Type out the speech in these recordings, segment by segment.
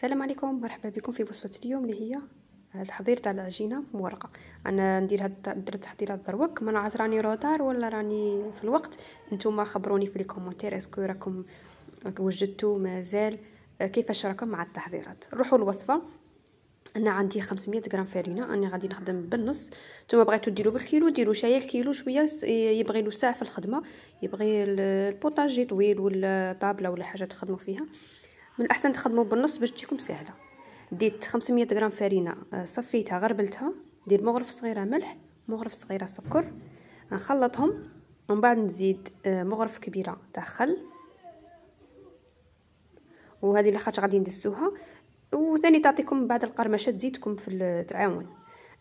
السلام عليكم، مرحبا بكم في وصفه اليوم اللي هي التحضير تاع العجينه مورقه. انا ندير هاد التحضيرات دروك، ما نعرف راني روطار ولا راني في الوقت. نتوما خبروني في لي كومونتير اسكو راكم وجدتوا مازال كيفاش راكم مع التحضيرات. نروحوا الوصفه. انا عندي 500 غرام فرينه، انا غادي نخدم بالنص. نتوما بغيتوا ديروا بالكيلو ديروا شايه الكيلو شويه، يبغي له ساعه في الخدمه، يبغي البوطاجي طويل ولا طابله ولا حاجه تخدموا فيها. من الاحسن تخدموا بالنص باش تجيكم سهله. ديت 500 غرام فرينه، صفيتها غربلتها، ندير مغرف صغيره ملح، مغرف صغيره سكر، نخلطهم. ومن بعد نزيد مغرف كبيره تاع خل، وهذه اللي خاطر غادي ندسوها. وثاني تعطيكم بعد القرمشه تزيدكم في التعاون.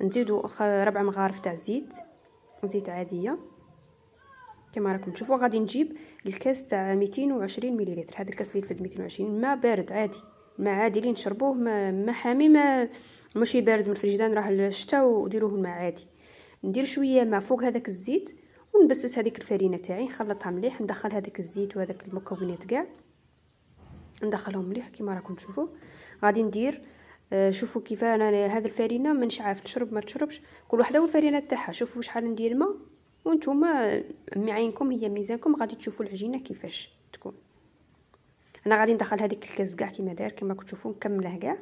نزيدوا 4 مغارف تاع زيت عاديه كما راكم تشوفوا. غادي نجيب الكاس تاع 220 مليلتر، هذا الكاس اللي يفد 220. ماء بارد عادي، ماء عادي اللي نشربوه، ما حامي، ما ماشي بارد من الفريجدان راه الشتاء، وديروه الماء عادي. ندير شويه ماء فوق هذاك الزيت ونبسس هذيك الفرينه تاعي، نخلطها مليح، ندخل هذاك الزيت وهذاك المكونات كاع ندخلهم مليح كما راكم تشوفوا. غادي ندير شوفوا كيف انا هذه الفرينه مانيش عارف تشرب ما تشربش، كل وحده والفرينه تاعها. شوفوا شحال ندير ماء، وانتوما معينكم هي ميزانكم غادي تشوفوا العجينه كيفاش تكون. انا غادي ندخل هذيك الكاس كاع كيما داير كما راكم تشوفوا، نكمله كاع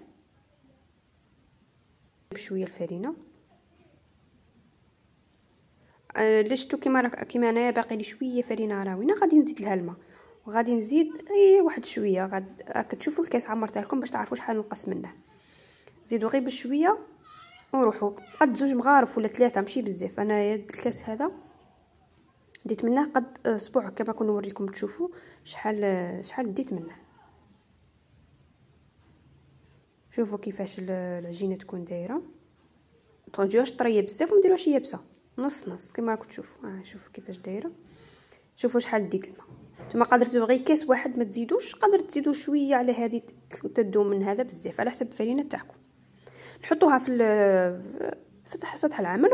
بشويه الفرينه. لشتو كيما انايا باقي لي شويه فرينه راوينه، غادي نزيد لها الماء، وغادي نزيد واحد شويه. راك تشوفوا الكاس عمرتها لكم باش تعرفوا شحال نقص منه. زيدوا غير بشويه وروحوا قد 2 مغارف ولا 3 ماشي بزاف. انا الكاس هذا ديت منه قد اسبوع كما كنا نوريكم تشوفوا شحال ديت منه. شوفوا كيفاش العجينه تكون دايره، تخرجوهاش طريه بزاف وما ديروهاش يابسه، نص نص كما راكم تشوفوا. شوفوا كيفاش دايره، شوفوا شحال ديت الماء. نتوما قادرتوا غير كاس واحد ما تزيدوش، قادر تزيدوا شويه على هذه تدوم من هذا بزاف على حسب الفرينه تاعكم. نحطوها في سطح العمل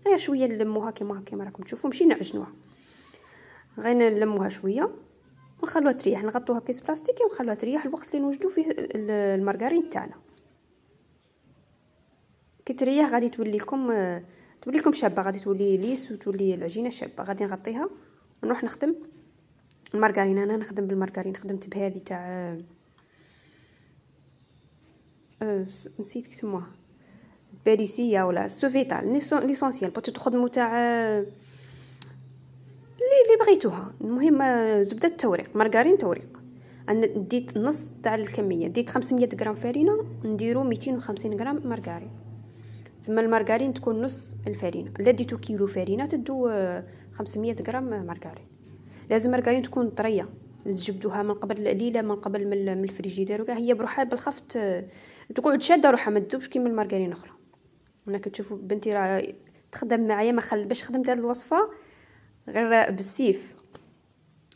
غير شويه نلموها كما راكم تشوفوا، ماشي نعجنوها، غير نلموها شويه ونخلوها تريح. نغطوها بكيس بلاستيكي ونخلوها تريح الوقت اللي نوجدوا فيه المارغرين تاعنا. كي تريح غادي تولي لكم شابه، غادي تولي ليس وتولي العجينه شابه. غادي نغطيها ونروح نخدم المارغرين. انا نخدم بالمارغرين، خدمت بهذه تاع نسيت كيسموها، باريسيه ولا سوفيتال ليسونسيال. بغيتو تخدموا تاع اللي بغيتوها. المهم زبده التوريق، مارغرين توريق. انا ديت نص تاع الكميه، ديت 500 غرام فرينه نديرو 250 غرام مارغرين. تما المارغرين تكون نص الفرينه. لا ديتو كيلو فرينه تدو 500 غرام مارغرين. لازم مارغرين تكون طريه، تجبدوها من قبل ليله من قبل من الفريجيدير وكاع، هي بروحها بالخفت تقعد شاده روحها، ما تذوبش كيما المارغرين اخرى. انا كتشوفوا بنتي راه تخدم معايا، ما باش خدمت هذه الوصفه غير بالسيف،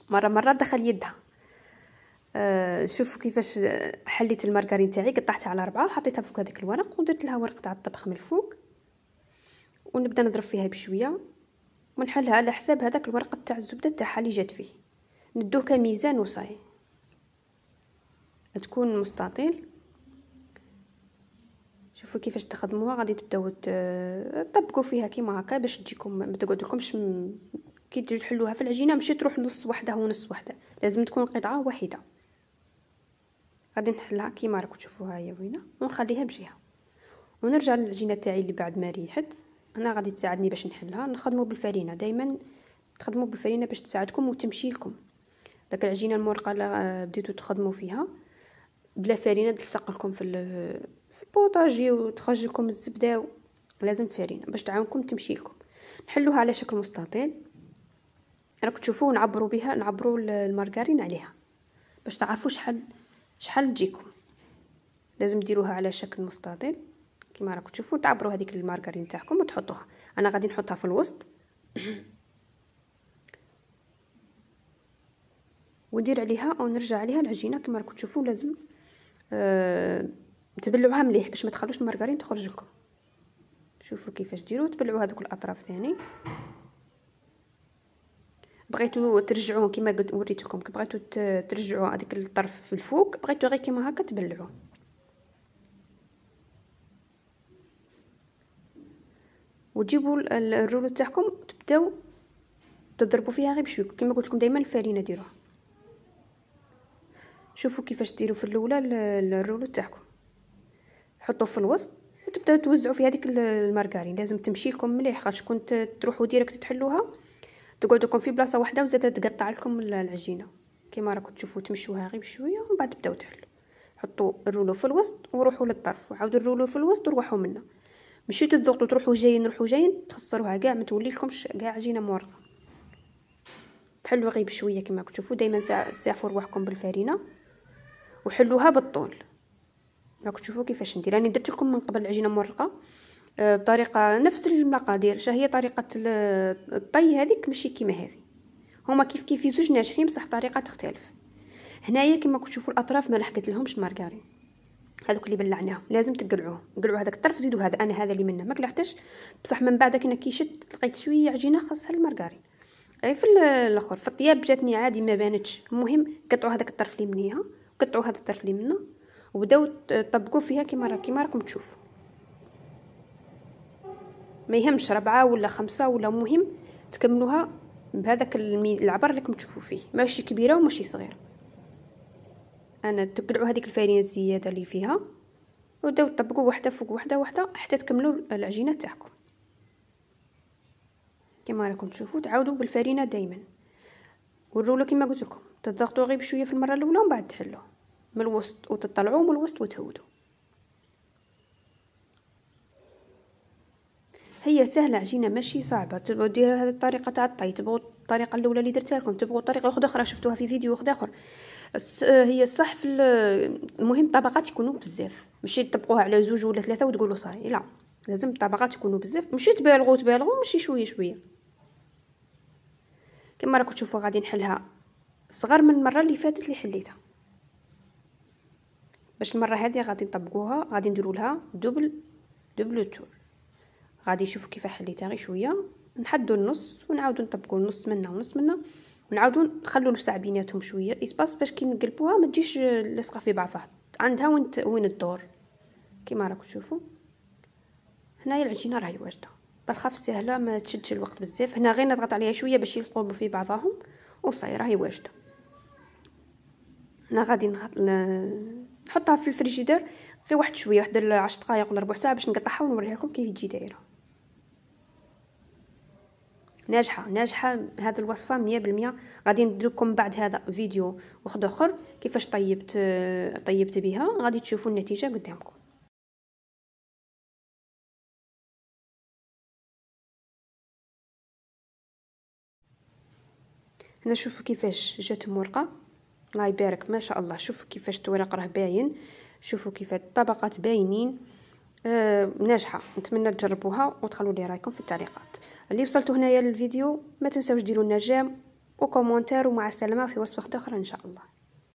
مره دخل يدها. شوفوا كيفاش حليت المارغرين تاعي، قطعتها على 4 وحطيتها فوق هذاك الورق، ودرت لها ورق تاع الطبخ من الفوق، ونبدا نضرب فيها بشويه ونحلها على حساب هذاك الورق تاع الزبده تاعها اللي جات فيه. ندوه كميزان وصاي، تكون مستطيل. شوفوا كيفاش تخدموها، غادي تبداو تطبقوا فيها كيما هكا باش تجيكم ما تقعدلكمش كي تجي تحلوها في العجينه ماشي تروح نص وحده ونص وحده، لازم تكون قطعه واحده. غادي نحلها كيما راكم تشوفوها هي وينه، ونخليها بجهه، ونرجع للعجينه تاعي اللي بعد ما ريحت. انا غادي تساعدني باش نحلها. نخدموا بالفرينه، دائما تخدموا بالفرينه باش تساعدكم وتمشي لكم. داك العجينه المورقه اللي بديتوا تخدموا فيها بلا فرينه تلصق لكم في البوطاجي وتخرج لكم الزبده، لازم فرينه باش تعاونكم تمشي لكم. نحلوها على شكل مستطيل راكم تشوفوا، نعبروا المارغرين عليها باش تعرفوا شحال تجيكم. لازم ديروها على شكل مستطيل كما راكم تشوفوا، تعبروا هذيك المارغرين تاعكم وتحطوها. انا غادي نحطها في الوسط وندير عليها او نرجع عليها العجينه كما راكم تشوفوا. لازم تبلعوها مليح باش ما تخلوش المارغرين تخرج لكم. شوفوا كيفاش ديروا، تبلعوا هذوك الاطراف ثاني. بغيتوا ترجعوه كما قلت وريتكم، كي بغيتوا ترجعوا هذيك الطرف في الفوق، بغيتوا غير كيما هكا تبلعوه. وتجيبوا الرولو تاعكم تبداو تضربوا فيها غير بشويه كما قلت لكم دائما الفرينه ديروها. شوفوا كيفاش ديروا في الاولى الرولو تاعكم، حطوه في الوسط وتبداو توزعوا في هذيك المارغرين. لازم تمشي لكم مليح، خاطش كنت تروحوا ديريكت تحلوها تقعدوا لكم في بلاصه واحده وزاد تقطع لكم العجينه. كما راكم تشوفوا تمشوها غير بشويه ومن بعد تبداو تحلوا. حطوا الرولو في الوسط وروحوا للطرف وعاودوا الرولو في الوسط وروحوا منه. مشيتو تضغطوا تروحوا جايين تخسروها كاع، ما تولي لكمش كاع عجينه مورقه. تحلوا غير بشويه كما راكم تشوفوا. دائما ساعفوا رواحكم بالفرينه وحلوها بالطول. راكم تشوفوا كيفاش ندير. راني درت لكم من قبل العجينه مورقه بطريقه نفس المقادير. شا هي طريقه الطي هذيك ماشي كيما هذه، هما كيف زوج ناجحين بصح طريقه تختلف. هنايا كما تشوفوا الاطراف ما لحقت لهمش المارغرين، هذوك اللي بلعناهم لازم تقلعوه. قلعوا هذاك الطرف زيدوا هذا، انا هذا اللي منه ما قلعتش بصح من بعد كنا كيشد لقيت شويه عجينه خاصها المارغرين. اي في الاخر في الطياب جاتني عادي ما بانتش. المهم قطعوا هذاك الطرف اللي منيها وقطعوا هذا الطرف اللي منه وبداو طبقوا فيها كما راكم تشوفوا. ما يهمش 4 ولا 5 ولا، مهم تكملوها بهذاك العبر اللي راكم تشوفوا فيه، ماشي كبيره وماشي صغيره. انا تقلعوا هذيك الفرينه الزياده اللي فيها وبداو تطبقوا واحده فوق واحده حتى تكملوا العجينه تاعكم. كما راكم تشوفوا تعاودوا بالفرينه دائما. والرولو كما قلت لكم تضغطوا غير بشويه في المره الاولى ومن بعد تحلوه من الوسط وتطلعوه من الوسط وتهودوا. هي سهله عجينه ماشي صعبه. تبغوا ديروا هذه الطريقه تاع الطي، تبغوا الطريقه الاولى اللي درتها لكم، تبغوا طريقه اخرى شفتوها في فيديو اخر. هي صح في المهم طبقات يكونوا بزاف، ماشي تطبقوها على 2 ولا 3 وتقولوا صاي، لا لازم الطبقات يكونوا بزاف، ماشي تبالغوا ماشي شويه. كما راكم تشوفوا غادي نحلها صغر من المره اللي فاتت اللي حليتها، باش المره هذه غادي نطبقوها غادي نديروا لها دوبل تور. غادي نشوفوا كيف حليتها غير شويه، نحدوا النص ونعاودوا نطبقوا النص منا ونص منا ونعاودوا نخلوا الوسع بيناتهم شويه اسباس باش كي نقلبوها ما تجيش لاصقه في بعضها، عندها وين الدور. كما راكم تشوفوا هنايا العجينه راهي واجده بالخف سهله ما تشدش الوقت بزاف. هنا غير نضغط عليها شويه باش يلصقوا في بعضهم وصاي راهي واجده. انا غادي نحطها في الفريجيدير غير واحد شويه، واحد 10 دقائق ولا ربع ساعه باش نقطعها ونوريها لكم كيف تجي دايره. ناجحه هذه الوصفه 100%. غادي ندير لكم بعد هذا فيديو واحد اخر كيفاش طيبت بها، غادي تشوفوا النتيجه قدامكم. هنا شوفوا كيفاش جات مورقه، الله يبارك ما شاء الله. شوفوا كيفاش التورق راه باين، شوفوا كيف الطبقات باينين. ناجحه. نتمنى تجربوها وتخلوا لي رايكم في التعليقات. اللي وصلتوا هنايا للفيديو ما تنساوش ديروا لنا جيم وكومونتير، ومع السلامه في وصفه اخرى ان شاء الله.